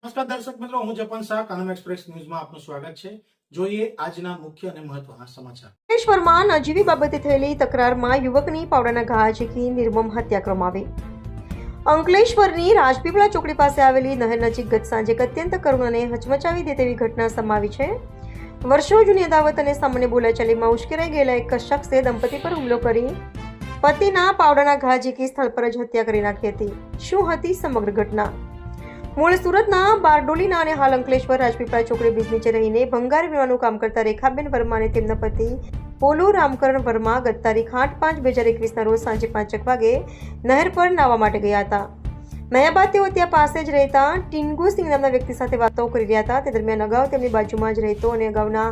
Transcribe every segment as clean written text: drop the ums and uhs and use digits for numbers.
નમસ્કાર દર્શક મિત્રો, હું જપન શાહ, કાનમ એક્સપ્રેસ ન્યૂઝમાં આપનું સ્વાગત છે. જોઈએ આજના મુખ્ય અને મહત્વના સમાચાર. અંકલેશ્વરમાં નજીવી બાબતે થયેલી તકરારમાં યુવકની પાવડાના ઘા ઝીકી નિર્મમ હત્યા કરવામાં આવી. અંકલેશ્વરની રાજપીપળા ચોકડી પાસે આવેલી નહેર નજીક ગત સાંજે એક અત્યંત કરુણ અને હચમચાવી દે તેવી ઘટના સમાવી છે. વર્ષો જૂની અદાવત અને સામાન્ય બોલાચાલીમાં ઉશ્કેરાઈ ગયેલા એક શખ્સે દંપતી પર હુમલો કરી પતિના પાવડાના ઘા ઝીકી સ્થળ પર જ હત્યા કરી નાખી હતી. શું હતી સમગ્ર ઘટના? મૂળ સુરતના બારડોલીના અને હાલ અંકલેશ્વર રાજપીપળા ચોકડી બ્રિજ નીચે રહીને ભંગાર વીણવાનું કામ કરતા રેખાબેન વર્મા અને તેમના પતિ પોલુ રામકરણ વર્મા ગત તારીખ 8/5/2021 રોજ સાંજે 5 વાગે નહેર પર નાહવા માટે ગયા હતા. નાહ્યા બાદ તેઓ ત્યાં પાસે જ રહેતા ટીન્ગુ સિંહ નામના વ્યક્તિ સાથે વાતો કરી રહ્યા હતા. તે દરમિયાન અગાઉ તેમની બાજુમાં જ રહેતો અને અગાઉના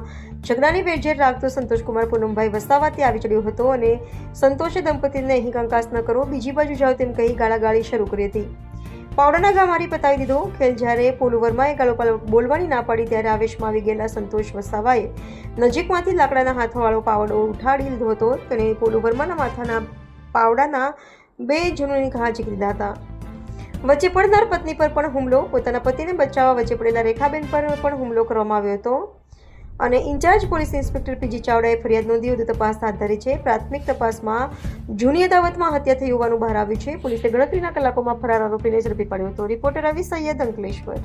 ઝઘડાની વેરઝેર રાખતો સંતોષકુમાર પૂનમભાઈ વસાવા ત્યાં આવી ચડ્યો હતો અને સંતોષે દંપતીને અહીં કંકાસ ન કરો, બીજી બાજુ જાઓ તેમ કહી ગાળાગાળી શરૂ કરી હતી. પાવડાના ઘા મારી પતાવી દીધો. ખેલ જ્યારે પોલુ વર્માએ ગાળો બોલવાની ના પાડી ત્યારે આવેશમાં આવી ગયેલા સંતોષ વસાવાએ નજીકમાંથી લાકડાના હાથવાળો પાવડો ઉઠાડી લીધો હતો. તેણે પોલુ વર્માના માથાના પાવડાના 2 જૂનોની ઘા ઝીકી દીધા હતા. વચ્ચે પડનાર પત્ની પર પણ હુમલો, પોતાના પતિને બચાવવા વચ્ચે પડેલા રેખાબેન પર પણ હુમલો કરવામાં આવ્યો હતો અને ઇન્ચાર્જ પોલીસ ઇન્સ્પેક્ટર પીજી ચાવડાએ ફરિયાદ નોંધી વધુ તપાસ હાથ ધરી છે. પ્રાથમિક તપાસમાં જૂની અદાવતમાં હત્યા થઈ હોવાનું બહાર આવ્યું છે. પોલીસે ગણતરીના કલાકોમાં ફરાર આરોપીને ઝડપી પાડ્યો હતો. રિપોર્ટર રવિ સૈયદ, અંકલેશ્વર.